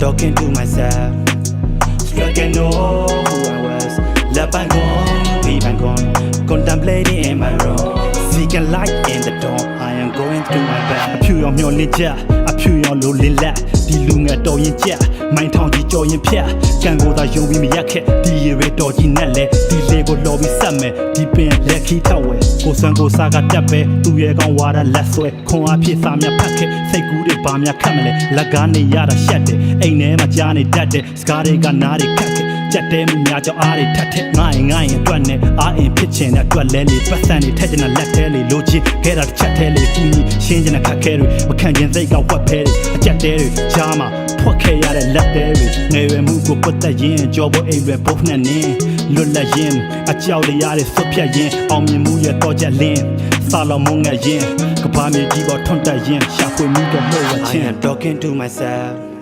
talking to myself. Struck and know who I was. Left and gone, leave and gone. Contemplating in my room. Seeking light in the dawn. I am going through my bed. A few young ninja, a few young lonely lad. The lung at all in jet. My town, the joy in Pia. Can go that you with me yake. The red dog in Nelle. The Lego lobby summer. The pen, Lucky Tower. Go Sango Saga Tape. Do you go water less way? Con a piece of your packet. Say good about your camel. Lagani Yada Shade. Ain't never Johnny Daddy. Scotty Ganari Kake. ချက်တဲမှုများကြောင့်အားတွေထပ်ထက်ငိုင်းအတွက်နဲ့အားအင်ဖြစ်ချင်တဲ့အတွက်လဲလေပတ်စံတွေထက်ချင်တဲ့လက်ထဲလေလိုချင်ခဲ့တာတစ်ချက်ထဲလေကူညီရှင်းချင်တဲ့ခက်ခဲတွေမခံချင်စိတ်ကဝက်ဖဲတွေအကြက်တဲတွေကြားမှာဖွက်ခဲ့ရတဲ့လက်တဲတွေငယ်ရွယ်မှုကိုပတ်သက်ရင်ကြောဖို့အိမ်ရွယ်ပုံနဲ့နင်းလွတ်လပ်ရင်အကြောက်တရားတွေဆွတ်ဖြတ်ရင်အောင်မြင်မှုရဲ့တော့ချက်လင်းစာလောင်မုံငယ်ရင်ကဘာမြေကြီးပေါ်ထွန်းတက်ရင်ရှာဖွေမှုတော့လို့ဝချင်း I am talking to myself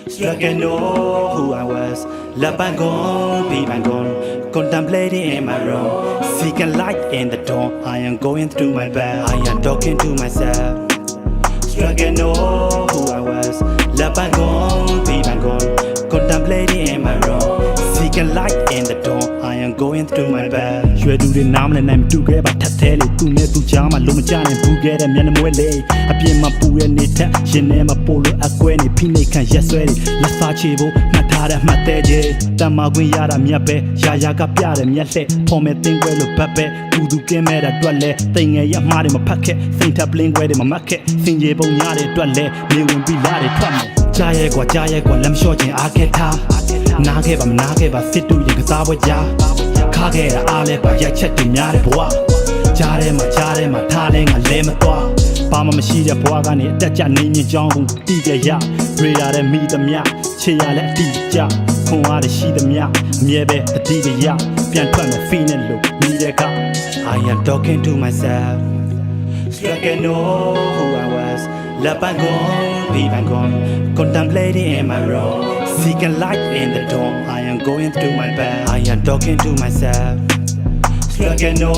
Struck and know who I was. Left and gone, leave and gone. Contemplating in my room. Seeking light in the dawn. I am going through my bed. I am talking to myself. Struck and know who I was. Left and gone, leave and gone. Contemplating in my room. Seeking light in the dawn. I am going through my bed. ရွှေတူတွေနားမလည်နိုင်မတူခဲ့ပါထက်သေးလေသူနဲ့သူကြားမှာလုံးမကြနိုင်ဘူးခဲ့တဲ့မျက်နှာမွဲလေအပြင်မှာပူရဲ့နေထက်ရင်ထဲမှာပို့လို့အကွဲနေဖိနေခံရက်ဆွဲတွေလက်စားချေဖို့မှတ်ထားတဲ့မှတ်သေးကြီးတမခွင့်ရတာမြတ်ပဲရာရာကပြတဲ့မျက်လှဲ့ဖော်မဲ့တင်းခွဲလို့ဘတ်ပဲသူသူကင်းမဲ့တာတွက်လဲတိမ်ငယ်ရမှားတွေမဖတ်ခဲ့စိန်ထပ်ပလင်းခွဲတွေမမတ်ခဲ့စင်ကြေပုံညာတွေတွက်လဲနေဝင်ပြီးလာတွေထွက်မယ်ကြားရဲကွာလက်မလျှော့ခြင်းအားခဲ့ထားနားခဲ့ပါမနားခဲ့ပါစစ်တူရင်ကစားပွဲကြားခါခဲ့တာအားလဲပါရိုက်ချက်တွေများတဲ့ဘဝကြားထဲမှာထားလဲငါလဲမသွားဘာမှမရှိတဲ့ဘဝကနေအတက်ကြနေမြင့်ကြောင်းကိုတီးကြရရေရတဲ့မိသမျှချေရလဲအတီးကြခွန်အားရှိသမျှအမြဲပဲတတိတရပြန်ထွက်မယ် feel နဲ့လို့မိတဲ့က I am talking to myself Struck and know who I was Left and gone, leave and gone Contemplating in my room Seeking light in the dawn I am going through my bed I am talking to myself Struck and know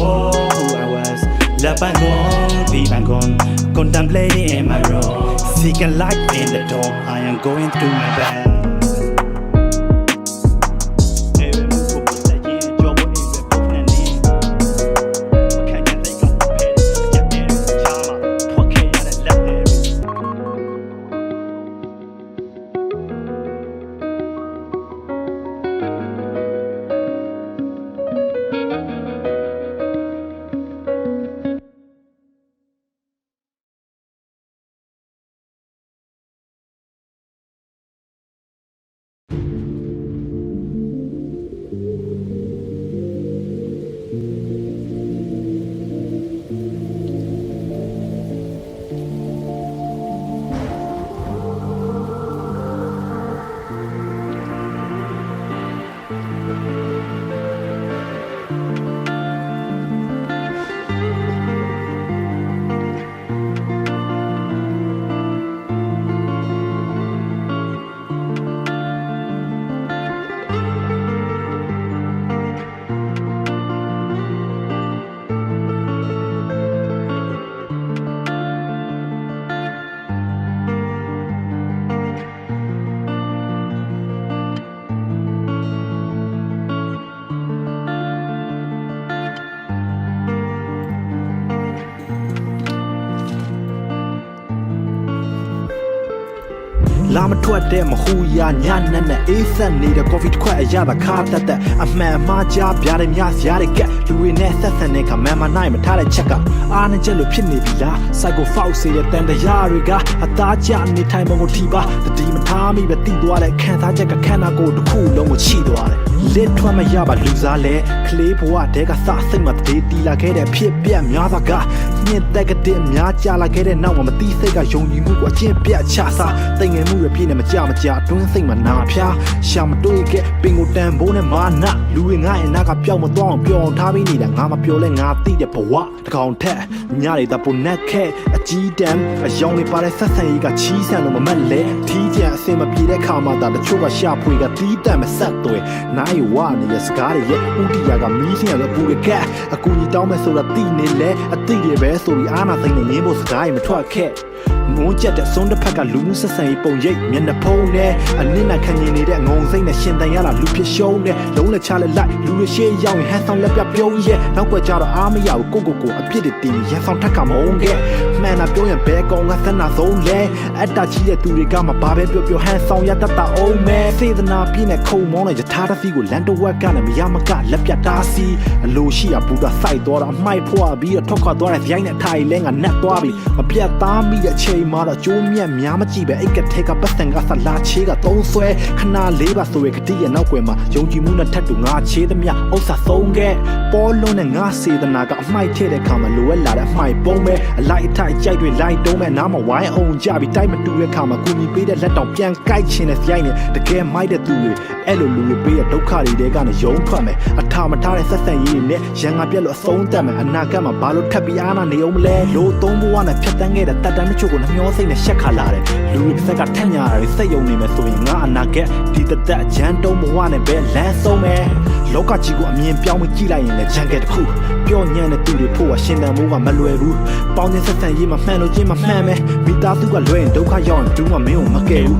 who I was Left and gone, leave and gone Contemplating in my room Seeking light in the dawn I am going through my bedလာမထွက်တဲ့မဟူရညနဲ့အေးဆက်နေတဲ့ coffee တစ်ခွက်အရသာခါတက်အမှန်မှားကြားပြတဲ့များစရာတွေကလူတွေနဲ့ဆက်ဆံတဲ့ခါမှန်မနိုင်မထားတဲ့ချက်ကအားနဲ့ချက်လို့ဖြစ်နေပြီလား psycho foul စေတဲ့တန်တရားတွေကအသားကျနေထိုင်ပုံကိုထိပါတတိမထားမိပဲတိသွားတဲ့ခံစားချက်ကခန္ဓာကိုယ်တစ်ခုလုံးကိုချိသွားတယ်လက်ထွက်မရပါလူစားလဲကလေးဘဝတဲကစစိတ်မတည်တီလာခဲ့တဲ့ဖြစ်ပြက်များစွာကညင်တက်ကတဲ့များကြလာခဲ့တဲ့နောက်မှာမတိစိတ်ကယုံကြည်မှုကိုအကျင့်ပြတ်ချစားတိမ်ငယ်မှုရပြည့်နဲ့မကြအတွင်းစိတ်မှာနာဖျားရှာမတွေ့ခဲ့ပင်ကိုတန်ဖိုးနဲ့မာနလူတွေငါ့ရဲ့နာကပျောက်မသွားအောင်ပျော်အောင်ထားပြီးနေတာငါမပျော်လဲငါသိတဲ့ဘဝတကောင်ထက်ညတွေတပုန်နဲ့ခဲအကြီးတန်းအယောင်တွေပါတဲ့ဆက်ဆံရေးကချီးဆန်လို့မမက်လဲထီးကျန်အစင်မပြေတဲ့ခါမှသာတချို့ကရှာဖွေကတီးတန့်မဆက်သွဲနိုင်ဝါနေတဲ့စကားတွေရဲ့ဥတီယာကမီးလျှံလို့ပူရကအကူကြီးတောင်းမဲ့ဆိုတာတိနေလဲအတိတွေပဲဆိုပြီးအားနာသိမ့်နေရင်းဖို့စကားတွေမထွက်ခဲ့မ ငုံကြက်တဲ့စွန်းတစ်ဖက်ကလူမှုဆက်ဆံရေးပုံရိပ်မျက်နှာဖုံးနဲ့အနစ်နာခံရင်နေတဲ့ငုံစိတ်နဲ့ရှင်တန်ရတာလူဖြစ်ရှုံးတဲ့လုံးလက်ချလက်လိုက်လူတွေရှေ့ရောက်ရင်ဟန်ဆောင်လက်ပြပြုံးရဲ့နောက်ွက်ကြတော့အားမရဘူးကိုအပြစ်တွေတင်ရန်ဆောင်ထက်ကမုန်းခဲ့မှန်တာပြောရင်ဘဲကောင်ကသနာဆုံးလဲအတ္တကြီးတဲ့သူတွေကမှဘာပဲပြောဟန်ဆောင်ရတတ်တာအောင်မဲစေတနာပြည့်နဲ့ခုံမောင်းတဲ့ယထာတစီကိုလန်တဝက်ကနဲ့မရမကလက်ပြတားစီအလိုရှိရဘူတာစိုက်သွားတာအမိုက်ဖွာပြီးတော့ထွက်ခွာသွားတဲ့ဇိုင်းနဲ့ထိုင်လဲငါနက်သွားပြီမပြတ်သားမိတဲ့အချိန်မှာတော့ကျိုးမြတ်များမကြည့်ပဲအိတ်ကထဲကပတ်စံကဆလာချေးကသုံးဆွဲခဏလေးပါဆိုရကတိရဲ့နောက်ွယ်မှာယုံကြည်မှုနဲ့ထပ်တူငါချေးသမျှဥစ္စာဆုံးခဲ့ပေါ်လုံးနဲ့ငါစေတနာကအမိုက်ထဲတဲ့ခါမှာလိုအပ်လာတဲ့အမိုက်ပုံးပဲအလိုက်အထိုက်ကြိုက်တွေလိုက်တုံးမဲ့နားမှာဝိုင်းအောင်ကြပြီးတိုက်မတူတဲ့ခါမှာကူညီပေးတဲ့လက်တောင်ပြန်ကိုက်ချင်တဲ့ဇိုင်းနဲ့တကယ်မိုက်တဲ့သူတွေအဲ့လိုလူတွေပေးတဲ့ဒုက္ခတွေကနေယုံထွက်မယ်အထာမထားတဲ့ဆက်ဆံရေးနဲ့ရန်ငါပြက်လို့အဆုံးသတ်မယ်အနာဂတ်မှာဘာလို့ထပ်ပြီးအားနာနေအောင်မလဲလို့သုံးဘဝနဲ့ဖြတ်တန်းခဲ့တဲ့တတ်တမ်းတချို့ကိုနှမျောစိတ်နဲ့ရှက်ခါလာတယ်လူတွေစက်ကထက်ညာတာတွေစိတ်ယုံနေမယ်ဆိုရင်ငါအနာဂတ်ဒီတသက်ဂျန်တုံးဘဝနဲ့ပဲလမ်းဆုံးမယ်လောကကြီးကိုအမြင်ပြောင်းပြီးကြည့်လိုက်ရင်လည်းဂျန်ကက်တစ်ခုပျော့ညံ့တဲ့သူတွေဖို့ကရှင်တန်မိုးကမလွယ်ဘူးပေါင်းတဲ့ဆက်ဆံရေးမှာမှန်လို့ချင်းမမှန်ပဲမိသားစုကလွဲရင်ဒုက္ခရောက်ရင်ဒူးမှမင်းကိုမကယ်ဘူး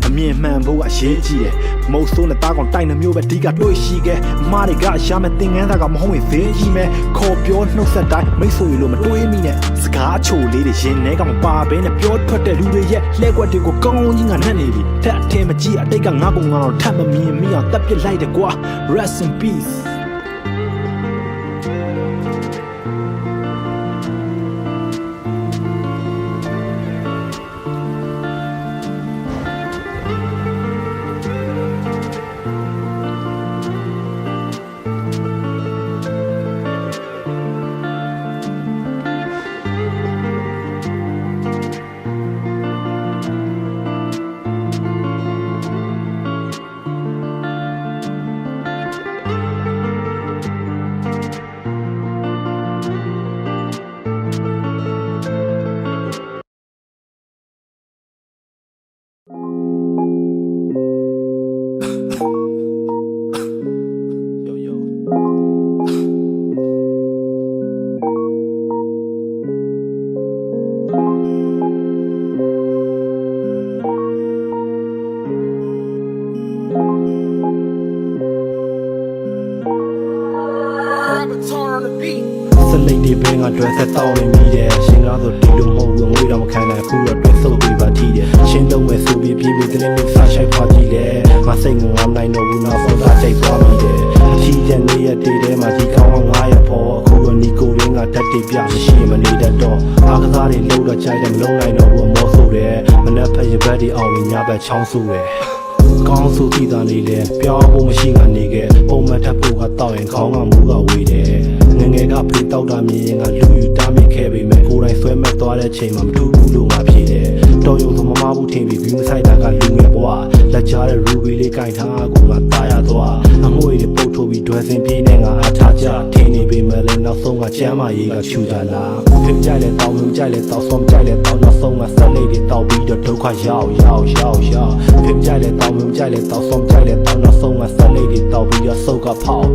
အမြင်မှန်ဖို့ကအရေးကြီးတယ်မုတ်ဆိုးနဲ့တားကောင်တိုက်နှမျိုးပဲဒီကတွေ့ရှိခဲ့အမားတွေကရှာမဲ့သင်ငန်းသားကမဟုတ်ရင်သေးကြီးမဲ့ခေါ်ပြောနှုတ်ဆက်တိုင်းမိတ်ဆွေလိုမတွေးမိနဲ့စကားချိုလေးတွေရင်ထဲကမပါဘဲနဲ့ပြောထွက်တဲ့လူတွေရဲ့လှဲကွက်တွေကိုကောင်းကောင်းကြီးငါနှက်နေပြီထက်အထင်မကြီးအတိတ်ကငါကောင်ကတော့ထပ်မမြင်မိအောင်တပ်ပစ်လိုက်တယ်ကွာ Rest in peaceစလိတ်တွေဘင်းကတွေ့ဆက်တောင်းနေမိတယ်ရှင်ကားဆိုဒီလိုမဟုတ်ဘူးငွေတော့မခံနိုင်ဘူးတော့တွေ့ဆုပ်ပြီးပါထီးတယ်ရှင်းလုံးမဲ့ဆိုပြီးပြေးပြီးတင်းလို့စားရှိုက်သွားကြည့်တယ်မစိတ်ငငမ်းနိုင်တော့ဘူးနောက်ဆုံးသားကြိုက်သွားမိတယ်အချီတဲ့နေရတဲ့ထဲမှာဒီကောင်းအောင်900ပေါ်အခုတော့နီကိုရင်းကတက်တေပြမရှိမနေတတ်တော့အားကစားတွေလုံးတော့ကြိုက်တယ်မလုံးနိုင်တော့ဘူးအမောဆိုတယ်မနှက်ဖက်ရဘက်ဒီအောင်ညဘက်ချောင်းဆိုတယ်ကောင်းဆိုတည်တာနေလေပြောင်းဖို့မရှိကနေခဲ့ပုံမှန်ထပ်ဖို့ကတောက်ရင်ခေါင်းကမူးကဝေးတယ်ငငယ်ကဖေးတောက်တာမြင်ရင်ကလူယူတားမိခဲ့ပေမဲ့ကိုယ်တိုင်ဆွဲမဲ့သွားတဲ့ချိန်မှာမထူးဘူးလို့ငါဖြေတယ်တော်ရုံဆိုမမဘူးထင်ပြီးဘီမဆိုင်တာကလူငယ်ဘွားလက်ကြားတဲ့ရူဘီလေးကင်ထားကိုငါတာရသွားအငွေတွေပုတ်ထိုးပြီးဒွယ်စင်ပြေးနေငါအထားကြထင်းနေပေမဲ့လည်းနောက်ဆုံးကကျမ်းမာရေးကချူကြလားဖင်ကြလဲတောင်းမြကြလဲတောက်ဆုံးကြလဲတောင်းနောက်ဆုံးကဆက်လေးတွေတောက်ပြီးတော့ဒုက္ခရောက်ဖင်ကြလဲတောင်းမြကြလဲတောက်ဆုံးကြလဲတောင်းနောက်ဆုံးကဆက်လေးတွေတောက်ပြီးတော့ဆုတ်ကဖောက်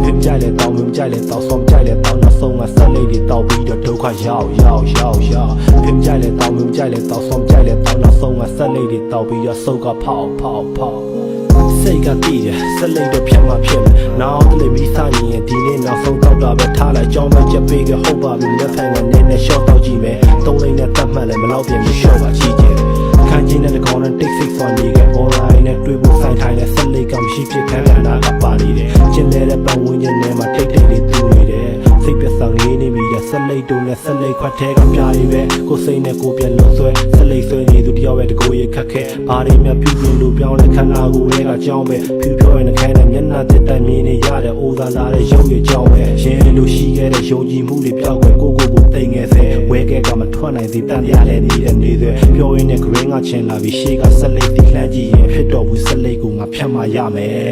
ဖင်ကြလဲတောင်းမြကြလဲတောက်ဆုံးကြလဲတောင်းနောက်ဆုံးကဆက်လေးတွေတောက်ပြီးတော့ဒုက္ခရောက်ဖင်ကြလဲတောင်းမြကြလဲတောက်ဆုံးကြလဲတောင်းနောက်ဆုံးကဆက်လေးတွေတောက်ပြီးတော့ဆုတ်ကဖောက်စိတ်ကတည်တယ်ဆက်လိုက်တော့ဖြတ်မှဖြစ်မယ်နောက်တလေမိစားရင်ဒီနေ့နောက်ဆုံးတော့တာပဲထားလိုက်ကြောင်းမဲ့ချက်ပေးကဟုတ်ပါပြီလက်ဖန်ကနည်းနည်း short တော့ကြည့်မယ်သုံးလိမ့်နဲ့တတ်မှတ်လည်းမလောက်ပြင်မ short ပါကြည့်ကြတယ်ခန်းချင်းနဲ့တကောင်နဲ့တိတ်ဆိတ်စွာနေက online နဲ့တွေ့ဖို့ဆိုင်ထိုင်တဲ့ဆက်လိုက်ကမရှိဖြစ်ခံရတာကပါနေတယ်ကျင်တဲ့ပတ်ဝန်းကျင်ထဲမှာတိတ်လေးတူနေတယ်စိတ်ပြဆောင်ငေးနေပြီဆက်လိုက်တုံးနဲ့ဆက်လိုက်ခွက်ထဲကပြားတွေပဲကိုစိတ်နဲ့ကိုပြန်လို့ဆွဲဆက်လိုက်ဆွဲနေသူတယောက်ပဲတကိုယ်ရခက်ခဲဘာတွေမှပြုပြင်လို့ပြောင်းလဲခန္ဓာကိုယ်ရဲ့ကကြောင်းပဲဖြူဖြောရင်ခိုင်းတဲ့မျက်နှာတစ်တိုင်မြင်နေရတဲ့အိုးသားလာတဲ့ရုပ်ရည်ကြောင်းပဲရင်းလို့ရှိခဲ့တဲ့ယုံကြည်မှုတွေပြောက်ွယ်ကိုတိမ်ငယ်စေဝဲကဲကမထွက်နိုင်သေးတန်ရလဲနေတဲ့နေသွဲပြောရင်းနဲ့ green ကချင်လာပြီးရှေ့ကဆက်လိုက်ပြီးလှမ်းကြည့်ရင်ဖြစ်တော့ဘူးဆက်လိုက်ကိုငါဖြတ်မှရမယ်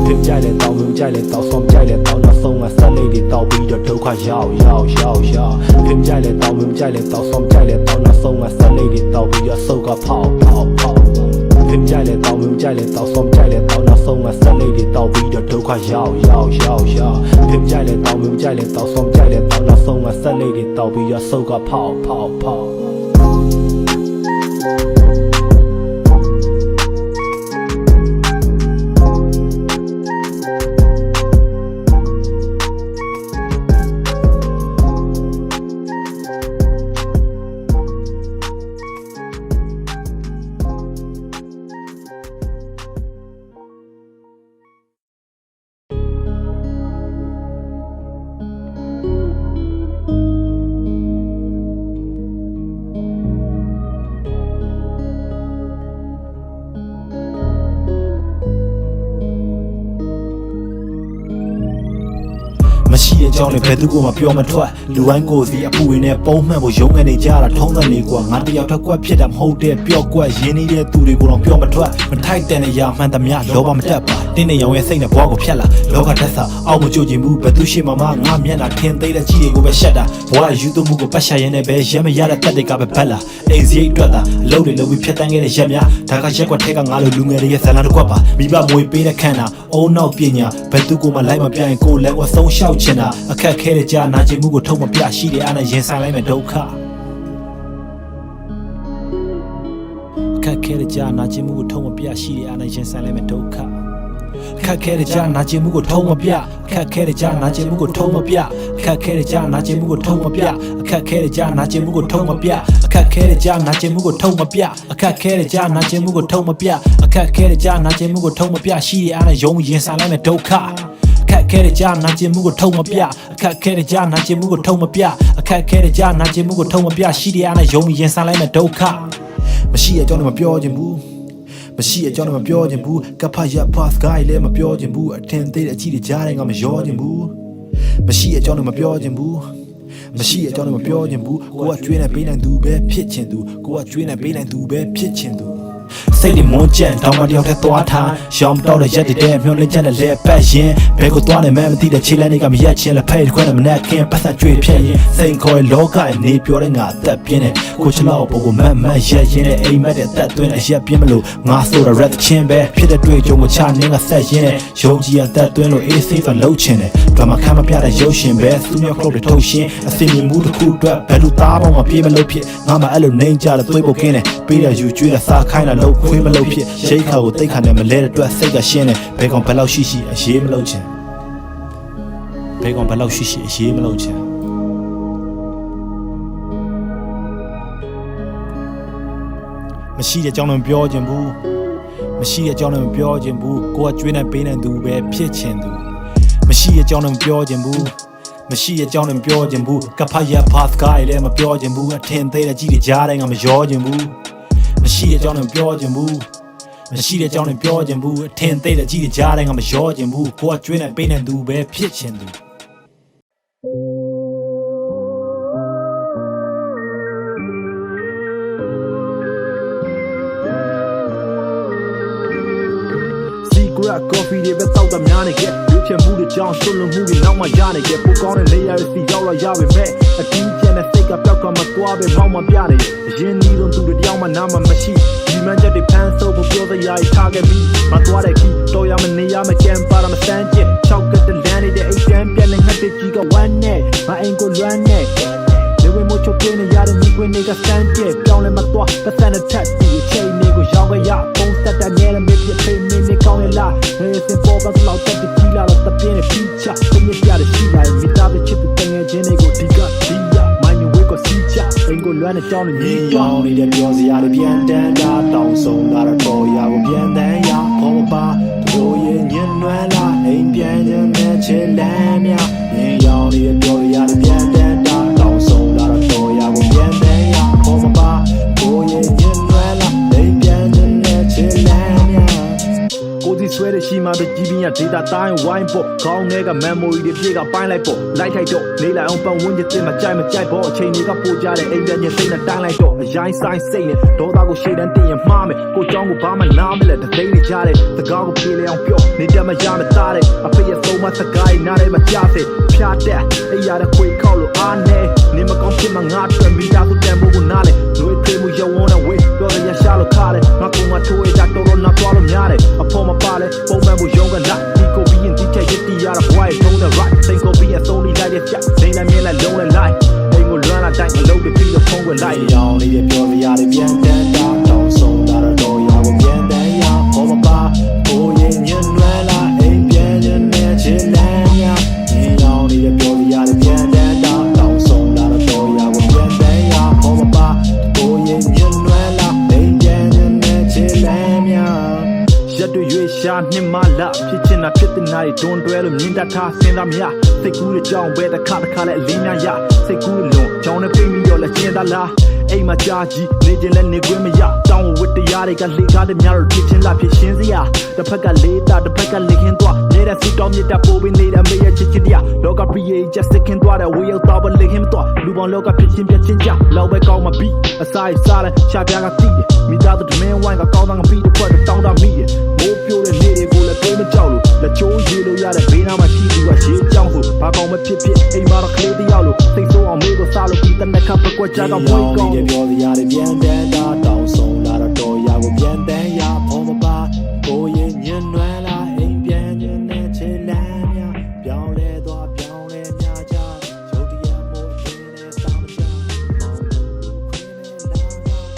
ဖင်ကြလဲတောင်းမြကြလဲတောက်ဆုံးကြလဲတောင်းနောက်ဆုံးကဆက်လေးတွေတောက်ပြီးတော့ဒုက္ခရောက်ဖင်ကြလဲတောင်းမြကြလဲတောက်ဆုံးကြလဲတောင်းနောက်ဆုံးကဆက်လေးတွေတောက်ပြီးတော့ဆုတ်ကဖောက်ဖင်ကြလဲတောင်းမြကြလဲတောက်ဆုံးကြလဲတောင်းနောက်ဆုံးကဆက်လေးတွေတောက်ပြီးတော့ဒုက္ခရောက်ဖင်ကြလဲတောင်းမြကြလဲတောက်ဆုံးကြလဲတောင်းနောက်ဆုံးကဆက်လေးတွေတောက်ပြီးတော့ဆုတ်ကဖောက် မရှိတဲ့အကြောင်းလည်းဘယ်သူမှပြောမထွက်လူဝိုင်းကိုစီအပူတွေနဲ့ပုံမှန်ဖို့ရုံးကနေကြတာထုံးတဲ့နေကွာငါတယောက်တစ်ခွက်ဖြစ်တာမဟုတ်တဲ့ပျော့ကွက်ရင်းနေတဲ့သူတွေကိုတော့ပြောမထွက်မထိုက်တဲ့နေရာမှန်သမျှလောဘမတက်ပါတင်းနေရောင်ရဲ့စိတ်နဲ့ဘွားကိုဖျက်လာလောကတက်စာအောက်မကြိုချင်ဘူးဘယ်သူရှိမှငါမျက်နှာထင်သေးတဲ့ကြီးတွေကိုပဲရှက်တာဘွားယူသွမှုကိုပတ်ရှာရင်းနဲ့ပဲရဲမရတဲ့တက်တွေကပဲဘက်လာအိမ်စရိတ်အတွက်သာအလုပ်တွေလုပ်ပြီးဖြတ်တန်းခဲ့တဲ့ရက်များဒါကရက်ကွက်ထဲကငါလိုလူငယ်တွေရဲ့ဇာလန်တစ်ခွက်ပါမိဘမွေပေးတဲ့ခန္ဓာအုံနောက်ပညာဘယ်သူကိုမှလိုက်မပြရင်ကိုယ်လည်းအဆုံးရှောက်ချင်တာအခက်ခဲတဲ့ကြားနာကျင်မှုကိုထုံမပြရှိတယ်အားနဲ့ရင်ဆိုင်လိုက်မဲ့ဒုက္ခအခက်ခဲတဲ့ကြားနာကျင်မှုကိုထုံမပြရှိတယ်အားနဲ့ရင်ဆိုင်လိုက်မဲ့ဒုက္ခခက်ခဲတဲ့ကြားနာကျင်မှုကိုထုံမပြခက်ခဲတဲ့ကြားနာကျင်မှုကိုထုံမပြခက်ခဲတဲ့ကြားနာကျင်မှုကိုထုံမပြအခက်ခဲတဲ့ကြားနာကျင်မှုကိုထုံမပြအခက်ခဲတဲ့ကြားနာကျင်မှုကိုထုံမပြအခက်ခဲတဲ့ကြားနာကျင်မှုကိုထုံမပြအခက်ခဲတဲ့ကြားနာကျင်မှုကိုထုံမပြရှိတယ်အားနဲ့ယုံရင်ဆိုင်လိုက်မဲ့ဒုက္ခအခက်ခဲတဲ့ကြားနာကျင်မှုကိုထုံမပြအခက်ခဲတဲ့ကြားနာကျင်မှုကိုထုံမပြအခက်ခဲတဲ့ကြားနာကျင်မှုကိုထုံမပြရှိတယ်အားနဲ့ယုံရင်ဆိုင်လိုက်မဲ့ဒုက္ခမရှိတဲ့အကြောင်းနဲ့မပြောချင်ဘူးမရှိအကြောင်းနဲ့မပြောချင်ဘူးကဖရဖတ်ဂိုင်းလည်းမပြောချင်ဘူးအထင်သေးတဲ့အကြည့်တွေကြားတိုင်းကမရောချင်ဘူးမရှိအကြောင်းနဲ့မပြောချင်ဘူးမရှိအကြောင်းနဲ့မပြောချင်ဘူးကိုကကျွေးနေပေးနိုင်သူပဲဖြစ်ချင်သူကိုကကျွေးနေပေးနိုင်သူပဲဖြစ်ချင်သူစိတ်တွေမွန်းကျန်တောင်မတယောက်တည်းသွားထားရောင်တောက်တဲ့ရက်တွေမျောလင်းချက်နဲ့လဲပတ်ရင်ဘယ်ကိုသွားနေမှမသိတဲ့ခြေလမ်းတွေကမရက်ချင်းလက်ဖက်ခွဲနဲ့မနဲ့ခင်ပတ်သက်ကြွေဖြတ်ရင်စိန်ခေါ်လောကရဲ့နေပြောတဲ့ငါအသက်ပြင်းတဲ့ကိုချလောက်ပုံကိုမတ်ရက်ရင်နဲ့အိမ်မက်တဲ့အသက်သွင်းအရက်ပြင်းမလို့ငါဆိုတော့ red ချင်းပဲဖြစ်တဲ့တွေ့ကြုံကိုချနင်းကဆက်ရင်နဲ့ယုံကြည်အသက်သွင်းလို့အေးဆေးဆိုလှုပ်ချင်တယ်ဒရမာခမ်းမပြတဲ့ရုပ်ရှင်ပဲသူမျိုးခုတ်တွေထုတ်ရှင်အစင်မြမှုတစ်ခုအတွက်ဘယ်လိုသားပေါင်းမပြေးမလို့ဖြစ်ငါမှအဲ့လိုနေကြတဲ့သွေးပုတ်ကင်းတယ်ပေးတဲ့ယူကျွေးတဲ့စားခိုင်းတာလို့ခွေးမလို့ဖြစ်ရိတ်ခါကိုတိတ်ခါနဲ့မလဲတဲ့အတွက်စိတ်ကရှင်းတယ်ဘယ်ကောင်ဘယ်လောက်ရှိရှိအရေးမလုပ်ချင်ဘယ်ကောင်ဘယ်လောက်ရှိရှိအရေးမလုပ်ချင်မရှိတဲ့အကြောင်းနဲ့မပြောချင်ဘူးမရှိတဲ့အကြောင်းနဲ့မပြောချင်ဘူးကိုကကျွေးနေပေးနေသူပဲဖြစ်ချင်သူမရှိတဲ့အကြောင်းနဲ့မပြောချင်ဘူးမရှိတဲ့အကြောင်းနဲ့မပြောချင်ဘူးကဖရဖတ်ဂိုင်းလည်းမပြောချင်ဘူးအထင်သေးတဲ့ကြီးတွေကြားတိုင်းကမရောချင်ဘူးမရှိတဲ့အကြောင်းနဲ့မပြောချင်ဘူးမရှိတဲ့အကြောင်းနဲ့ပြောချင်ဘူးအထင်သေးတဲ့ကြီးတွေကြားတိုင်းကမရောချင်ဘူးကိုကကျွေးနေပေးနေသူပဲဖြစ်ချင်သူcoffee တွေပဲတောက်တာများနေခဲ့ရွေးချယ်မှုတွေကြောင့်ဆွလွန်မှုတွေနောက်မှရနေခဲ့ပိုကောင်းတဲ့နေရာတွေစီရောက်လာရပါပဲအတင်းကျပ်တဲ့စိတ်ကပျောက်ကမသွားပဲမောင်းမပြနေရင်းနှီးဆုံးသူတွေတယောက်မှနားမမရှိဒီမှန်ချက်တွေဖန်ဆိုးဖို့ပြောစရာတွေထားခဲ့ပြီးမသွားတဲ့ခီတော်ရမနေရမကြမ်းပါမစမ်းကျင်ချောက်ကတဲ့လမ်းတွေအိတ်တန်းပြက်နေငှက်တဲ့ကြီးကဝမ်းနဲ့မအိမ်ကိုလွမ်းနဲ့လေဝဲမို့ချုပ်ပြနေရတဲ့မိခွေတွေကစမ်းကျက်ပြောင်းလဲမသွားပတ်စံတဲ့ထက်ဒီအချိန်တွေကိုရောင်းခဲ့ရပုံစံတက်တဲ့နေမေးပြဖေးနေကောင်းရလားစင်ပေါ်ပါလောက်တက်ကြည့်လာတော့တပြင်းနဲ့ပြီးချကိုမြပြတဲ့ရှိလိုက်မိသားစုချစ်သူတငယ်ချင်းတွေကိုဒီကဒီရမိုင်းဝေးကိုစီချအင်ကိုလွမ်းတဲ့ကြောင်းနဲ့ညီရောင်းနေတဲ့ပြောစရာတွေပြန်တန်းတာတောင်းဆုံးလာတော့ရာကိုပြန်တန်းရခေါ်ပါတို့ရဲ့ညံ့နွမ်းလာအိမ်ပြန်ခြင်းနဲ့ချစ်လမ်းများညီရောင်းနေတဲ့ပြောစရာတွေပြန်တန်းတာတောင်းဆုံးလာတော့ရာကိုပြန်တန်းရခေါ်ပါတို့ရဲ့ညံ့နွမ်းလာအိမ်ပြန်ခြင်းနဲ့ချစ်လမ်းများကိုဒီဆွဲတဲ့ရှိမှပဲကြီးပြင်းရ data တိုင်းဝိုင်းပေါ့ခေါင်းထဲက memory တွေပြေကပိုင်းလိုက်ပေါ့လိုက်ထိုက်တော့နေလိုက်အောင်ပတ်ဝန်းကျင်တင်မကြိုက်ပေါ့အချိန်တွေကပိုကြတဲ့အိမ်ပြန်ရင်စိတ်နဲ့တိုင်းလိုက်တော့အရင်ဆိုင်စိတ်နဲ့ဒေါသကိုရှေ့တန်းတင်ရင်မှားမယ်ကိုကြောင်းကိုဘာမှနားမလဲတသိန်းနေကြတဲ့စကားကိုပြေးလေအောင်ပြောနေတတ်မရမသားတဲ့အဖေရဲ့သုံးမစကားနားထဲမှာကြားစေဖြားတဲ့အိယာတဲ့ခွေခေါက်လို့အားနေနေမကောင်းဖြစ်မှငါတွေ့မိသားစုတန်ဖို့ကိုနားလေလွေးသေးမှုရဝန်းနဲ့ဝေးပြောရရှာလို့ခါတယ်ငါကမှထိုးရကြတော်တော်နာသွားလို့များတယ်အဖို့မပါလဲပုံမှန်ကိုရုံးကလာဒီကိုပြီးရင်ဒီချက်ရစ်တီရတာဘွားရဲ့ထုံးတဲ့ right စိန်ကိုပြီးရင်သုံးလေးလိုက်တဲ့ချက်နေလိုက်မြင်လိုက်လုံးလိုက်လိုက်အိမ်ကိုလွမ်းလာတိုင်းအလုပ်တွေပြီးတော့ဖုံးကွယ်လိုက်ရောင်းနေတဲ့ပြောစရာတွေပြန်တန်းတာတောင်းဆုံးလာတော့ရာကိုပြန်တန်းရခေါ်မပါကိုရဲ့ညံ့နွမ်းလာအိမ်ပြန်ခြင်းနဲ့ချစ်လမ်းများညီရောင်းနေတဲ့ပြောစရာတွေပြန်တန်းတာတောင်းဆုံးလာတော့ရာကိုပြန်တန်းရခေါ်မပါကိုရဲ့ညံ့နွမ်းလာအိမ်ပြန်ခြင်းနဲ့ချစ်လမ်းများရက်တွေရွေးရှာနှစ်မလာဖြစ်ချင်တာဖြစ်တဲ့နိုင်တွန်းတွဲလို့မြင်တတ်တာစဉ်းစားမရစိတ်ကူးတဲ့ကြောင်ပဲတစ်ခါလဲအလင်းများရစိတ်ကူးလုံးကြောင်နဲ့ပြင်ပြီးတော့လက်ကျင်းသားလားအိမ်မှာကြာကြီးနေခြင်းနဲ့နေခွင့်မရတောင်းဝတ်တရားတွေကလေကားတဲ့များတော့ဖြစ်ချင်းလာဖြစ်ရှင်းစရာတစ်ဖက်ကလေးတာတစ်ဖက်ကလေခင်းသွားနေတဲ့ နဲ့စူတောင်းမြတ်တာပို့ပေးနေတာမေရဲ့ချစ်ချင်းတရားလောကပရိယေjust sticking သွားတဲ့ဝေရောက်တော့ဘလိခင်တော့လူပေါင်းလောကဖြစ်ချင်းပြချင်းကြလောက်ပဲကောင်းမှာပြီးအစာရစားတဲ့ရှာပြားကတိတယ်မိသားစုတမင်းဝိုင်းကကောင်းတာငပြီးတစ်ခွက်တောင်းတမိတယ်မိုးပြိုးတဲ့နေ့တွေကိုလည်းတွေးမကြောက်လို့လက်ချိုးရေလို့ရတဲ့ဘေးနားမှာရှိသူကရေကြောင်းဆိုဘာကောင်းမဖြစ်ဖြစ်အိမ်မှာတော့ကလေးတယောက်လို့စိတ်ဆိုးအောင်မေးလို့စားလို့ပြီးတဲ့နှက်ခပ်ပကွက်ကြတော့မွေးကောင်းတယ်ပြောစရာတွေပြန်တန်းတာတောင်းဆုံးလာတော့တော်ရကိုပြန်တန်းရဖို့မပါကိုရင်ညံ့နွမ်းလာအိမ်ပြန်ညင်တဲ့ချေလန်းများပြောင်းလဲသွားပြောင်းလဲများကြရုပ်တရားမို့အင်းနဲ့တာမချမောင်တို့ခွေးနဲ့လာပြောင်း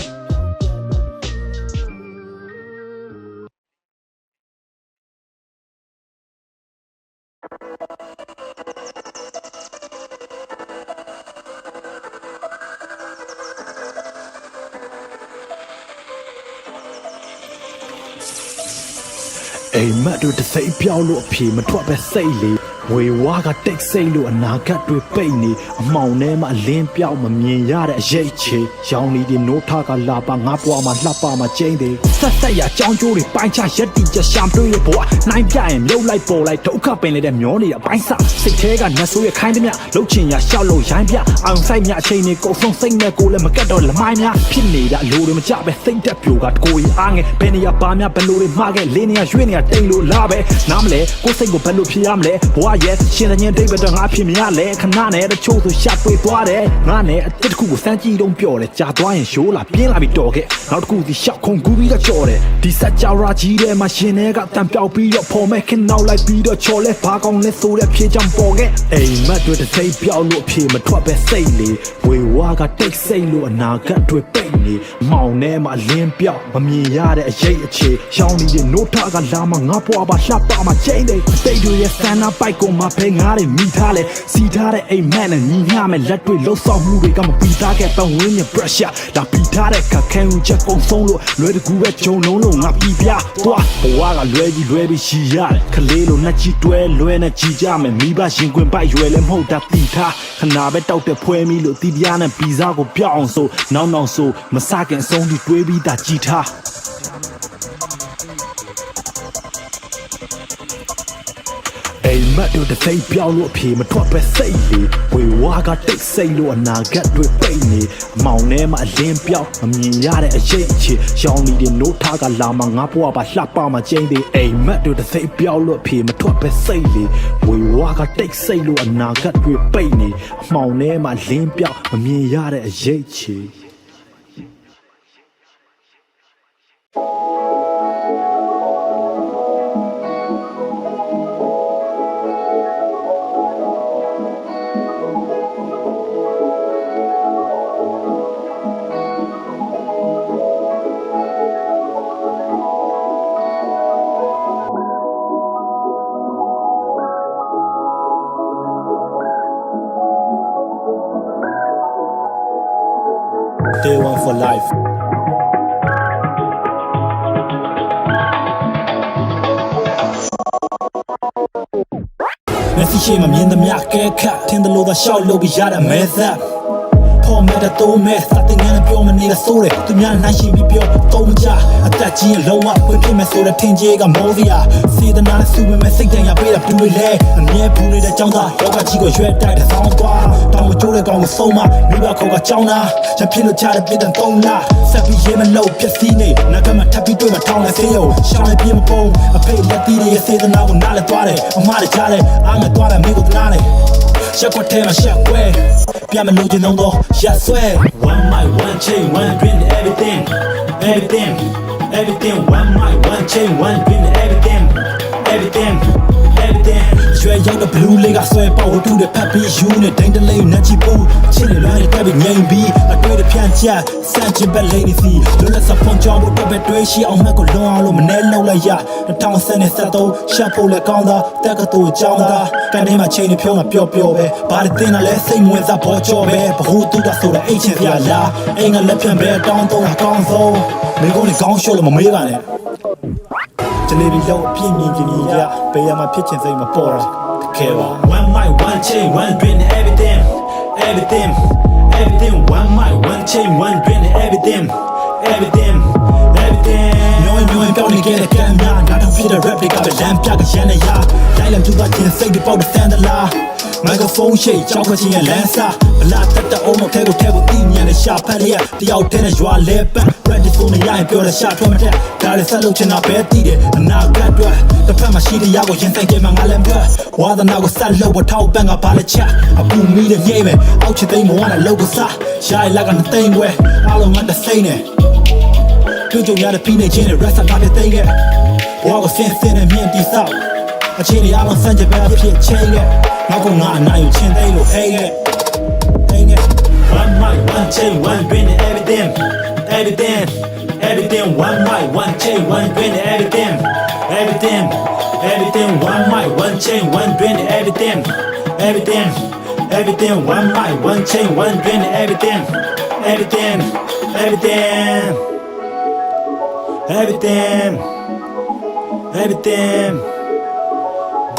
အိမ်မက်တို့တစိမ့်ပြောင်းလို့အဖြေမထွက်ပဲစိတ်လေဝေဝါကတိတ်ဆိတ်လို့အနာဂတ်တွေပိတ်နေအမှောင်ထဲမှာအလင်းပြောင်းမမြင်ရတဲ့အရေးချေရောင်လီဒီနိုးထကလာပါငါပွားမှာလှပမှာကျင်းတယ်ဆက်ဆက်ရကြောင်းကျိုးတွေပိုင်းချရက်တီချက်ရှာမတွေ့ရဘွားနိုင်ပြရင်မြုပ်လိုက်ပေါ်လိုက်ဒုက္ခပင်လေတဲ့မျောနေတဲ့အပိုင်းစားစိတ်ထဲကနတ်ဆိုးရခိုင်းသည်မြလှုပ်ချင်ရရှောက်လို့ရိုင်းပြအောင်ဆိုင်မြအချိန်နေကိုဆုံးစိတ်နဲ့ကိုလည်းမကတ်တော့လမိုင်းများဖြစ်နေတာလူတွေမကြပဲစိတ်တက်ပြိုကတကိုကြီးအားငယ်ဘယ်နေရာပါများဘယ်လိုတွေမှားခဲ့လေးနေရာရွှေ့နေရာတိတ်လို့လာပဲနားမလဲကိုစိတ်ကိုဘယ်လိုဖြစ်ရမလဲဘွားရဲ့ရှင်တဲ့ညဒိတ်ပဲတော့ငါဖြစ်မရလဲခဏနဲ့တချို့ဆိုရှာတွေ့သွားတယ်ငါနဲ့အစ်တစ်ခုကိုစမ်းကြည့်တော့ပျော်တယ်ကြာသွားရင်ရှိုးလာပြင်းလာပြီးတော်ခဲ့နောက်တစ်ခုဒီရှောက်ခုံကူပြီးတော့ချော်တယ်ဒီဆက်ကြော်ရာကြီးထဲမှာရှင်တွေကတန်ပြောက်ပြီးတော့ဖော်မဲ့ခင်နောက်လိုက်ပြီးတော့ချော်လဲဘာကောင်းလဲဆိုတဲ့ဖြေချောင်းပေါ်ခဲ့အိမ်မက်တွေတစ်စိမ့်ပြောက်လို့အဖြေမထွက်ပဲစိတ်လေဝေဝါကတိတ်ဆိတ်လို့အနာဂတ်တွေပိတ်နေမောင်ထဲမှာလင်းပြောက်မမြင်ရတဲ့အရေးအခြေရောင်းနေတဲ့နိုးထကလာမှငါပွားပါလှပမှာချိန်တယ်တိတ်တွေရဲ့စန္နာပိုက်ကုန်မှာဖဲငါတွေမိထားလဲစီထားတဲ့အိမ်မက်နဲ့ညီမျှမဲ့လက်တွေလှုပ်ဆောင်မှုတွေကမပြီးသားခဲ့ပတ်ဝန်းကျင် pressure လာပြီးထားတဲ့ခက်ခဲဦးချက်ကုန်ဆုံးလို့လွယ်တကူပဲဂျုံလုံးလို့ငါပြီးပြသွားဘဝကလွယ်ပြီးရှိရတယ်ခလေးလိုနှက်ကြီးတွဲလွဲနဲ့ကြီးကြမယ်မိဘရှင်ခွင်ပိုက်ရွယ်လဲမဟုတ်တာတီထားခနာပဲတောက်တဲ့ဖွဲမီလို့တီးပြားနဲ့ပြီးစားကိုပြောက်အောင်ဆိုနောက်ဆိုမစခင်အဆုံးထိတွေးပြီးသားကြီးထားအိမ်မက်တို့တစိမ့်ပြောင်းလို့အဖြေမထွက်ပဲစိတ်လေဝေဝါကတိတ်ဆိတ်လို့အနာဂတ်တွေပိတ်နေအမောင်ထဲမှာအလင်းပြောင်းမမြင်ရတဲ့အရေးအခြေရောင်နေတဲ့နိုးထားကလာမှငါပွားပါလှပမှာကျင်းသေးအိမ်မက်တို့တစိမ့်ပြောင်းလို့အဖြေမထွက်ပဲစိတ်လေဝေဝါကတိတ်ဆိတ်လို့အနာဂတ်တွေပိတ်နေအမောင်ထဲမှာလင်းပြောင်းမမြင်ရတဲ့အရေးအခြေ Day one for life. Messi ရှိမှမြင်သမျှကဲခတ်ထင်တယ်လို့သာရှောက်လို့ပြရတဲ့မဲသက်ဖော်မဲ့တဲ့တိုးမဲ့စတဲ့ငန်းပြောမနေတာဆိုတယ်သူများနိုင်ရှိပြီးပြောသုံးကြအသက်ကြီးရင်လုံးဝဖွင့်ပြမယ်ဆိုတဲ့ထင်ကြီးကမောစရာစေတနာနဲ့စုဝင်မဲ့စိတ်တန်ရပေးတာဘူးလေအမြဲဖူးနေတဲ့ကြောင်းသားလောကကြီးကိုရွှဲတိုက်တဲ့ဆောင်းသွားတောင်မကျိုးတဲ့ကောင်ကိုဆုံးမမိဘခေါ်ကကြောင်းသားရဖြစ်လို့ချတဲ့ပြတဲ့သုံးလားဆက်ပြီးရေးမလို့ဖြစ်စီနေငါကမှထပ်ပြီးတွေ့မှထောင်းလိုက်စေရောရှောင်းလိုက်ပြမပုံအဖေလက်တီးရဲ့စေတနာကိုနားလဲသွားတယ်အမားတွေကြားတယ်အားမသွားတယ်မိကိုနားတယ်ရှက်ကွက်ထဲမှာရှက်ကွဲပြမလို့ကျင်းတော့ရက်ဆွဲ One mic one chain one dream everything one mic one chain one dream everything ရွှေရောက်တဲ့ blue လေးကဆွဲပေါက်တူတဲ့ဖက်ပြီးယူနဲ့ဒိန်တလေးနဲ့ချီပူချစ်နေလွမ်းတဲ့ပြီးငိမ့်ပြီးအတွေ့တဲ့ဖြန့်ချက်စန့်ကျင်ဘက်လေးစီလွတ်လပ်စပွန်ကြောင်းဖို့တော့ပဲတွေးရှိအောင်မှတ်ကိုလွန်အောင်လို့မနှဲလောက်လိုက်ရ2023ရှက်ဖို့လည်းကောင်းတာတက်ကတူကြောင်းတာကန်ထဲမှာချိန်နေဖြုံးတာပျော့ပဲဘာတွေတင်တာလဲစိတ်ဝင်စားပေါ်ချော်ပဲဘဟုတူတာဆိုတဲ့အိတ်ချင်ပြလားအိမ်ကလက်ဖြန့်ပဲတောင်းတော့အကောင်းဆုံးမိကုန်းလေးကောင်းရှော့လို့မမေးပါနဲ့ကျလေးတွေရောက်ပြင်းပြင်းကြီးရပေးရမှာဖြစ်ချင်စိတ်မပေါ်တာခဲပါ One mic one chain one dream everything one mic one chain one dream everything ညွှန်ပြောင်းနေခဲ့တဲ့ကံများငါတို့ဖြစ်တဲ့ rap တွေကပဲလမ်းပြကရန်နေရ လိုက်လံကြိုးစားခြင်းစိတ်တွေပေါက်တဲ့ဆန်တလားမိုက်ခရိုဖုန်းရှိတ်ကြောက်ခွင့်ချင်းရဲ့လမ်းစာဘလာတက်တဲ့အုံးမထဲကိုထဲကိုတီးမြန်တဲ့ရှာဖက်လေးတယောက်တည်းနဲ့ရွာလဲပန်း ready ဆိုနေရရင်ပြောတဲ့ရှာထွက်မတဲ့ဒါလည်းဆက်လုပ်ချင်တာပဲတီးတယ်အနာဂတ်အတွက်တစ်ဖက်မှာရှိတဲ့ရောက်ကိုရင်ဆိုင်ကြမှာငါလည်းပြောဝါသနာကိုဆက်လုပ်ဖို့ထောက်ပံ့ကပါလေချအပူမီးတဲ့ရိပ်ပဲအောက်ချသိမ်းမဝါနဲ့လောက်ကိုစားရှားလိုက်ကနေသိမ်းွယ်အားလုံးငါတစိမ့်နဲ့တွေ့ကြရတဲ့ဖိနေချင်းနဲ့ rest တာပြသိမ်းခဲ့ဝါကိုစင်နဲ့မြင့်တီဆောက်အချင်းတွေအားလုံးစမ်းကြပဲဖြစ်ချင်းရဲ့နောက်ကငါအနာယူချင်းသိမ်းလို့ဟဲ့ရဲ့one mic one chain one brain everything one mic one chain one brain everything one mic one chain one brain everything one mic one chain one brain everything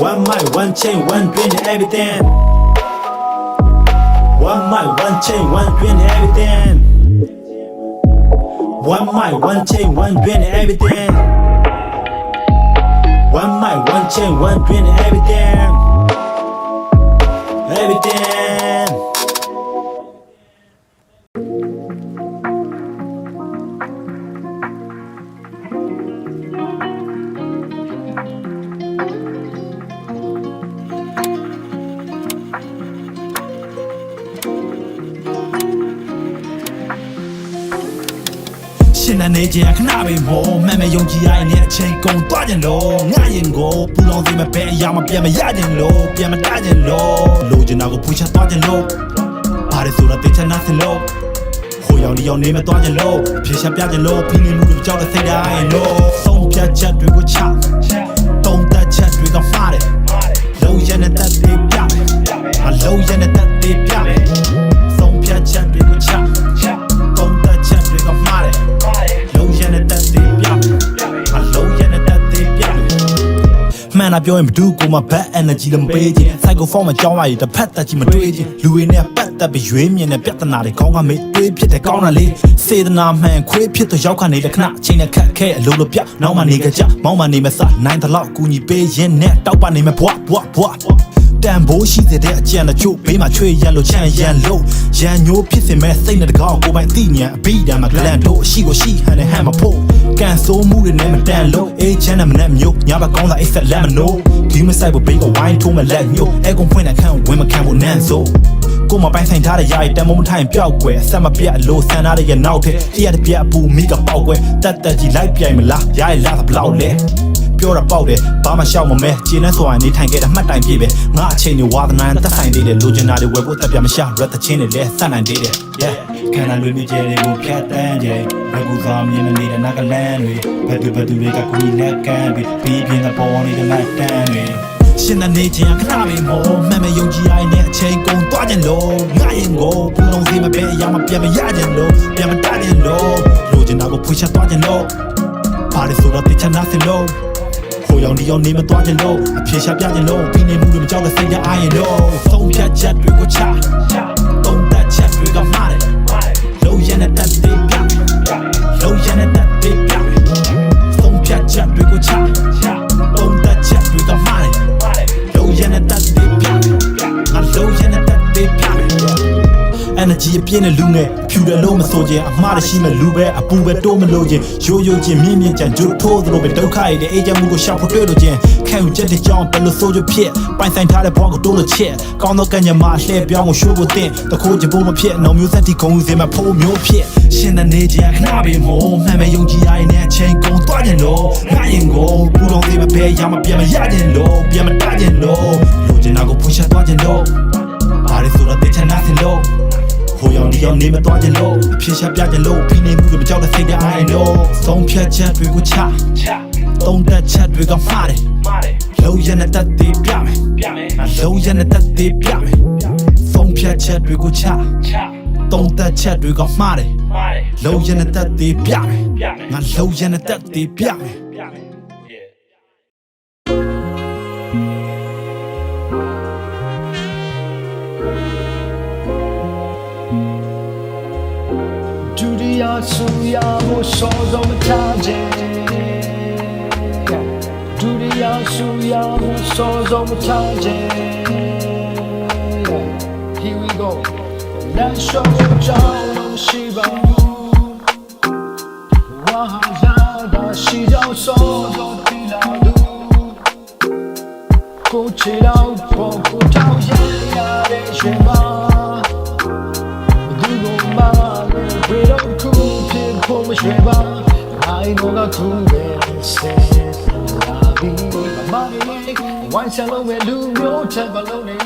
one mic one chain one brain everything one mic one chain one brain everything one mic one chain one brain everything one mic one chain one brain everythingရှင်နေကြခဏပဲမောမှန်မယုံကြည်ရရင်အချိန်ကုန်သွားကြလို့ငါရင်ကိုပူလောင်စေမပဲအရာမပြန်မရကြလို့ပြန်မတကြလို့လိုချင်တာကိုပူချသွားကြလို့ဘာလဲဆိုတော့တေချာနာစလို့ဟိုရောက်ဒီရောက်နေမသွားကြလို့ဖြေရှာပြကြလို့ဖိနေမှုတွေကြောက်တဲ့စိတ်တိုင်းလို့ဆုံးဖြတ်ချက်တွေကိုချတုံးတက်ချက်တွေကမှားတယ်လုံးရတဲ့တက်တွေပြမယ်အလုံးရတဲ့တက်တွေပြမယ်ဆုံးဖြတ်ချက်တွေကိုချတုံးတက်ချက်တွေကမှားတယ်မှန်တာပြောရင်ဘဒူကိုမှ bad energy လည်းမပေးခြင်း psycho form မှာကြောင်းရည်တစ်ဖက်တက်ကြီးမတွေးခြင်းလူတွေနဲ့ပတ်သက်ပြီးရွေးမြင်တဲ့ပြဿနာတွေခေါင်းကမေးတွေးဖြစ်တဲ့ကောင်းတာလေးစေတနာမှန်ခွေးဖြစ်တော့ရောက်ခနေတဲ့ခဏအချိန်နဲ့ခက်ခဲအလိုလိုပြနောက်မှနေကြကြမောင်းမှနေမစနိုင်တဲ့လောက်ကူညီပေးရင်နဲ့တောက်ပနေမယ်ဘွားတန်ဖိုးရှိတဲ့အကြံတချို့ဘေးမှာချွေရန်လို့ချမ်းရန်လို့ရန်ညိုးဖြစ်စင်မဲ့စိတ်နဲ့တကောက်ကိုပိုင်သိဉာဏ်အဘိဓမ္မာကလန်တို့ရှိကိုရှိဟန်နဲ့ဟန်မဖို့ကန်ဆိုးမှုတွေနဲ့မတန်လို့အေးချမ်းနဲ့မနဲ့မျိုးညဘကောင်းတာအိတ်ဆက်လက်မနိုးဒီမဆိုင်ဖို့ဘေးကဝိုင်းထိုးမလက်မျိုးအဲကုန်ဖွင့်တဲ့ခန့်ဝင်မခံဖို့နန်းဆိုကိုမပိုင်ဆိုင်ထားတဲ့ယာရီတန်မုံထိုင်ပျောက်ွယ်ဆက်မပြတ်လို့ဆန်ထားတဲ့ရနောက်ထဲတရားတပြတ်ပူမိကပေါက်ွယ်တက်ကြီးလိုက်ပြိုင်မလားယာရီလာဘလောက်လဲပြောတာပေါက်တယ်ဘာမှရှောက်မမဲခြေနဲ့ဆိုရင်နေထိုင်ခဲ့တာမှတ်တိုင်ပြည့်ပဲငါအချိန်တွေဝါသနာနဲ့သက်ဆိုင်သေးတယ်လိုချင်တာတွေဝယ်ဖို့တက်ပြမရှာရက်တချင်းတွေလည်းဆက်နိုင်သေးတယ် yeah ခန္ဓာလွေမြကျဲတွေကိုဖြတ်တန်းကြဘယ်ကူသာမြင်မနေတဲ့နာကလန်းတွေဘယ်သူတွေကကူညီလက်ကမ်းပြီးပြင်းတဲ့ပေါ်နေတဲ့လိုက်တန်းတွေရှင်နေခြင်းခဏပဲမောမှန်မယုံကြည်ရရင်အချိန်ကုန်သွားကြလို့ငါရင်ကိုပူလုံးစေမပဲအရာမပြန်မရကြလို့ပြန်မတတ်ကြလို့လိုချင်တာကိုဖွေချသွားကြလို့ပါရဆိုတော့တချနာစလို့ဟိုရောက်ဒီရောက်နေမသွားကြလို့အဖြေရှာပြကြလို့ဖိနေမှုတွေမကြောက်တဲ့စိတ်ရအားရင်လို့ဆုံးဖြတ်ချက်တွေကိုချတုံးတက်ချက်တွေကမှားတယ်လုံးရတဲ့တက်တွေပြလုံးရတဲ့တက်တွေပြဆုံးဖြတ်ချက်တွေကိုချတုံးတက်ချက်တွေကမှားတယ်လုံးရတဲ့တက်တွေပြငါလုံးရတဲ့တက်တွေပြenergy အပြည့်နဲ့လူငယ်ဖြူတယ်လို့မဆိုခြင်းအမှားတရှိမဲ့လူပဲအပူပဲတိုးမလို့ခြင်းရိုးချင်းမြင့်ကြံကြိုးထိုးသလိုပဲဒုက္ခရတဲ့အေဂျင့်မှုကိုရှောက်ဖို့တွေ့လို့ခြင်းခံယူချက်တဲ့ကြောင်းဘယ်လိုဆိုကြဖြစ်ပိုင်ဆိုင်ထားတဲ့ဘဝကိုတိုးလို့ချက်ကောင်းသောကံကြမ္မာလှည့်ပြောင်းကိုရှိုးဖို့တင်တခိုးကြဖို့မဖြစ်နှောင်မျိုးဆက်တီခုံယူစေမှာဖို့မျိုးဖြစ်ရှင်နေခြင်းခဏပဲမို့မှန်မယုံကြည်ရရင်အချိန်ကုန်သွားကြလို့ငါရင်ကိုပူလုံးသေးမပဲရမပြန်မရကြလို့ပြန်မတတ်ကြလို့လိုချင်တာကိုဖွင့်ချသွားကြလို့ဘာလဲဆိုတော့တေချာနာစလို့ဟိုရောက်ဒီရောက်နေမသွားကြလို့အဖြေရှာပြကြလို့ဖိနေမှုတွေမကြောက်တဲ့စိတ်တိုင်းလို့ဆုံးဖြတ်ချက်တွေကိုချတုံးတက်ချက်တွေကမှားတယ်လုံးရတဲ့တက်တွေပြမယ်လုံးရတဲ့တက်တွေပြမယ်ဆုံးဖြတ်ချက်တွေကိုချတုံးတက်ချက်တွေကမှားတယ်လုံးရတဲ့တက်တွေပြမယ်ငါလုံးရတဲ့တက်တွေပြမယ်苏呀，我手中的条件。朱莉亚，苏呀，我手 so here we go. Let's show down Shiba. Wahayada Shiba so tiladu. Go chill out, go down, yeah, Shiba. Do go mal, we don't cool, people, Shiba. I know not to say. Why shall we do your temple lonely?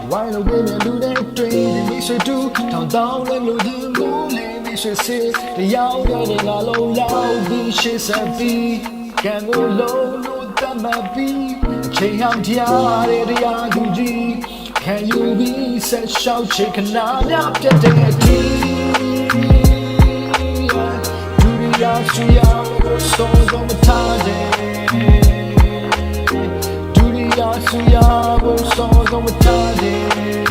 Why the women do that dream? We should do down and look the moon. We should see the young and the low loud beaches and be. Can go low, no, that might be. Can you be such shout chicken? I'm not getting tea. Do the young, so on the target. Suya will songs on the target.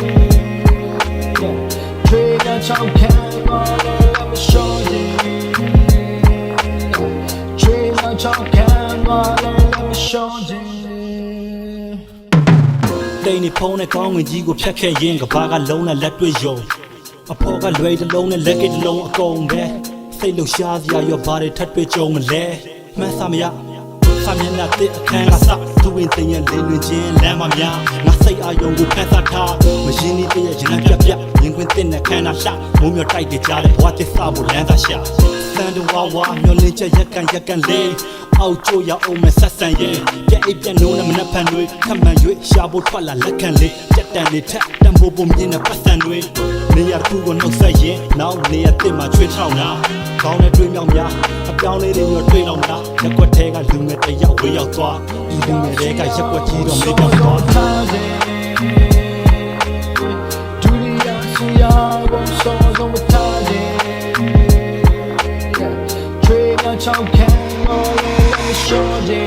Trade a chunk can let me show you. Trade a chunk can let me show you. တိန်နေဖုံးနဲ့ကောင်းဝင်ကြီးကိုဖြတ်ခဲ့ရင်ကဘာကလုံးနဲ့လက်တွေ့ယုံအဖော်ကလွယ်တစ်လုံးနဲ့လက်ကတစ်လုံးအကုန်ပဲစိတ်လှရှားစရာရောဘာတွေထပ်တွေ့ကြုံမလဲမှန်းစာမရစာမျက်နှာတစ်အခန်းကစသူဝင်တင်ရလင်းလွင်ချင်းလမ်းမများငါစိတ်အာယုံကိုဖန်ဆထားမရင်းနေတည်းရရင်ပြပြရင်ခွင်တင်တဲ့ခန္ဓာရှာမုံမြော်တိုက်တကြတဲ့ဘဝသစ္စာကိုလမ်းသာရှာစံတဝါဝါမျောလင်းချက်ရက်ကန်လေးအောက်ကျိုးရအောင်မဆက်ဆံရဲ့ပြအိပ်ပြနိုးနဲ့မနှက်ဖန်တွေခမှန်၍ရှာဖို့ထွက်လာလက်ခံလေးကြက်တန်လေးထက်တံပိုးပုံမြင်တဲ့ပတ်စံတွေနေရာခုကိုနှုတ်ဆက်ရင်နောက်နေရာတစ်မှာချွေးထောင်းတာကောင်းတဲ့တွေးမြောက်များအပြောင်းလေးတွေမျိုးတွေးတော့လားရက်ွက်ထဲကလူငယ်တစ်ယောက်ဝေးရောက်သွားဒီလူငယ်တွေကရက်ွက်ကြီးတော့မေးပြောက်သွားDo the Suya will songs on the target. Trade a chunk can let me show you.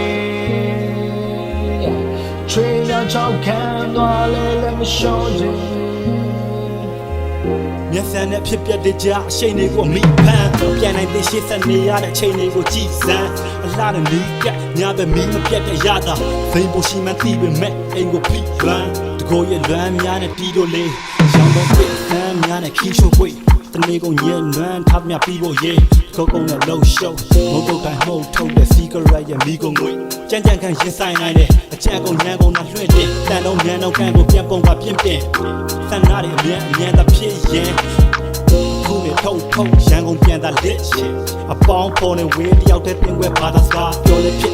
Trade a chunk can let me show you. မျက်စံနဲ့ဖြစ်ပျက်တဲ့ကြားအရှိန်တွေကိုမိဖမ်းပြန်နိုင်တဲ့ရှေ့ဆက်နေရတဲ့အချိန်တွေကိုကြည်စမ်းအလားနဲ့နီးကညာပဲမီးမပြတ်တဲ့ရတာဘိန်းပိုရှိမှသိပေမဲ့အိမ်ကိုဖိလွမ်းတကိုယ်ရဲ့လွမ်းများနဲ့တီးတို့လေးရောင်းတော့ပြည့်စမ်းများနဲ့ခီးချိုးပွေတနေ့ကုန်ညံ့လွမ်းထားမြပြီးဖို့ရေးကုန်းနဲ့လှုပ်ရှုပ်မုတ်တုတ်တိုင်းမှုတ်ထုတ်တဲ့စီဂရက်ရဲ့မိကုန်ငွေကြမ်းကြမ်းခံရင်ဆိုင်နိုင်တဲ့အချက်ကုန်ညံကုန်နဲ့လွှင့်တဲ့တန်တော့ညံတော့ကန်ကိုပြန်ပုံကပြင်းပြင်းဆန္ဒတွေအမြန်သာဖြစ်ရင်ခုနေထုတ်ရန်ကုန်ပြန်သာလက်ချင်အပေါင်းပေါ်နေဝေးတယောက်တည်းတင်ွယ်ဘာသာစကားပြောလဲဖြစ်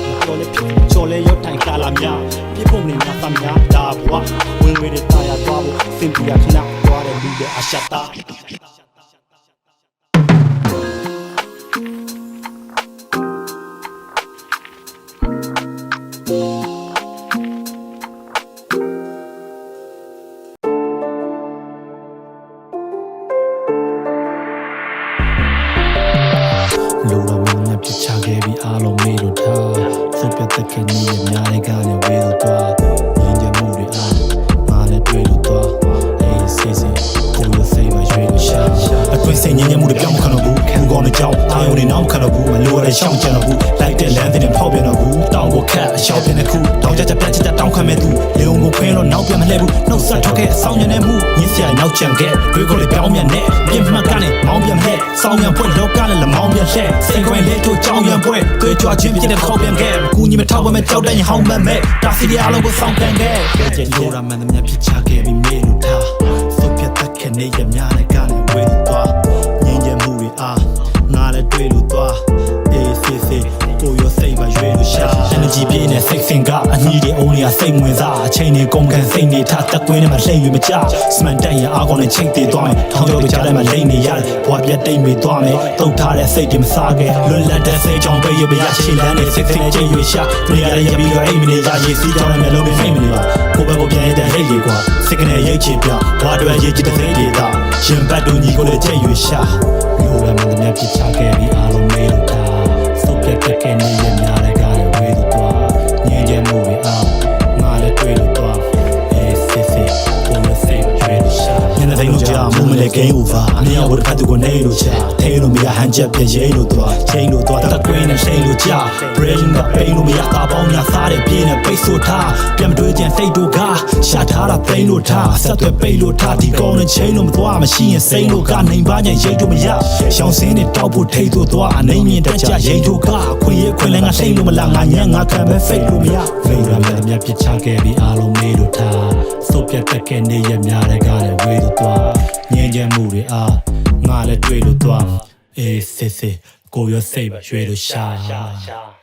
ချော်လဲရောတိုင်ကာလာများပြဖို့နေမှာသမများဒါဘွားဝင်ဝေးတဲ့တာယာသွားဖို့စင်ပြရခဏသွားတဲ့လူတွေအရှတာလိုတော့မင်းနဲ့ပြချခဲ့ပြီးအားလုံးမေးလို့ထားစုပ်ပြတ်တဲ့ခင်ကြီးရဲ့များတဲ့ကနေဝေးလို့သွားရင်းချမှုတွေအားငါလည်းတွေ့လို့သွားအေးစေးစေးကိုယ်ရစိတ်မရွေးလို့ရှာအတွင်းစိတ်ညဉ့်ညံ့မှုတွေပြောင်းမခံတော့ဘူးခံကောင်းတဲ့ကြောင်းအာယုံတွေနောက်မခံတော့ဘူးမလိုရတဲ့ရှောင်းကြံတော့ဘူးလိုက်တဲ့လမ်းတွေနဲ့ဖောက်ပြန်တော့ဘူးတောင်းကိုခတ်အရှောက်ပြတဲ့ခုတောင်းကြပြတ်ချတောင်းခံမဲ့သူလေုံကိုခွင်းလို့နောက်ပြန်မလှဲဘူးနှုတ်ဆက်ထွက်ခဲ့အဆောင်ရနေမှုညစ်စရာနောက်ချန်ခဲ့တွေကိုလည်းပြောင်းပြန်နဲ့ပြင်မှတ်ကနေမောင်းပြန်မဲ့ဆောင်းရံဖွင့်လောကလည်းလမောင်းပြန်လှဲစိတ်ခွင်းလေးတို့ကြောင်းရံပွဲတွေ့ကြွချင်းပြတဲ့ခေါက်ပြန်ခဲ့ကူညီမထောက်ပဲမဲ့ကြောက်တဲ့ဟောင်းမဲ့တာစီရီအားလုံးကိုစောင့်ပြန်ခဲ့ကြည့်လို့ရမှန်သမျှဖြစ်ချခဲ့ပြီးမေးလို့ထားစုပ်ပြတ်တဲ့ခင်နေရများတဲ့ကနေဝေးလို့သွားငင်းချမှုတွေအားငါလည်းတွေ့လို့သွားအေးစေးစေးကိုယ်ရစိတ်မရွေးလို့ရှာ energy ပြည့်နဲ့စိတ်စင်ကအညီတွေအုံးတွေကစိတ်ဝင်စားအချိန်တွေကုန်ခံစိတ်နေထားတက်ကွင်းထဲမှာလှိမ့်၍မကြစမန်တိုင်ရအားကောင်းနဲ့ချိန်သေးသွားမယ်ထောင်ကျော်တို့ကြားထဲမှာလိမ့်နေရတယ်ဘွားပြတ်တိတ်မိသွားမယ်တုတ်ထားတဲ့စိတ်တွေမစားခဲ့လွတ်လပ်တဲ့စိတ်ကြောင့်ပဲရပြရရှည်လန်းတဲ့စိတ်စိတ်ကြိတ်ရွရှာနေရရပြီးတော့အိမ်မနေသားရေးစီးကြောင်းနဲ့လုံးမဖိမနေပါကိုယ်ဘက်ကိုပြန်ရတဲ့ဟိတ်လေးကွာစိတ်ကနေရိတ်ချပြဘွားတွေရေးကြည့်တဲ့စိတ်တွေသာရှင်ဘတ်တို့ညီကိုလည်းကြိတ်ရွရှာမျိုးရမှန်သမျှဖြစ်ချခဲ့ပြီးအားလုံးမေးလို့ထားစုပ်ပြတ်တဲ့နေရများတဲ့ကားဝေးလို့သွားငင်းချမှုတွေအားငါလည်းတွေ့လို့သွားအေးစစ်စစ်ကိုယ်နဲ့စိတ်ရွေးလို့ရှာညနေတိုင်းလို့ကြာမုံမလဲ တဲ့ game over အနေရဝတ်ဖတ်သူကိုနေလို့ချထိလို့မရဟန်ချက်ပြရဲလို့သွားချိန်လို့သွားတက်ကွင်းနဲ့ချိန်လို့ကြ brain ကပိန်လို့မရတာပေါင်းများစားတဲ့ပြင်းနဲ့ပိတ်ဆို့ထားပြန်မတွေးကြံစိတ်တို့ကရှာထားတာသိမ်းလို့ထားဆက်သွယ်ပိတ်လို့ထားဒီကောင်းနဲ့ချိန်လို့မသွားမရှိရင်စိတ်လို့ကနိုင်ပါညရိတ်တို့မရရှောင်းစင်းနဲ့တောက်ဖို့ထိတ်တို့သွားအနေမြင့်တက်ကြရိတ်တို့ကခွင့်ရခွင့်လည်းငါစိတ်လို့မလားငါညံ့ငါခံမဲ့ fake လို့မရဖိတ်ရမယ်မြတ်ပြချခဲ့ပြီးအားလုံးမေးလို့ထားစုပ်ပြတ်တက်ခဲ့နေရများတဲ့ကားနဲ့ဝေးလို့သွားငြင်းချမ်းမှုတွေအားငါလည်းတွေ့လို့သွားအေးစစ်စစ်ကိုရစိတ်ရွှေလို့ရှာ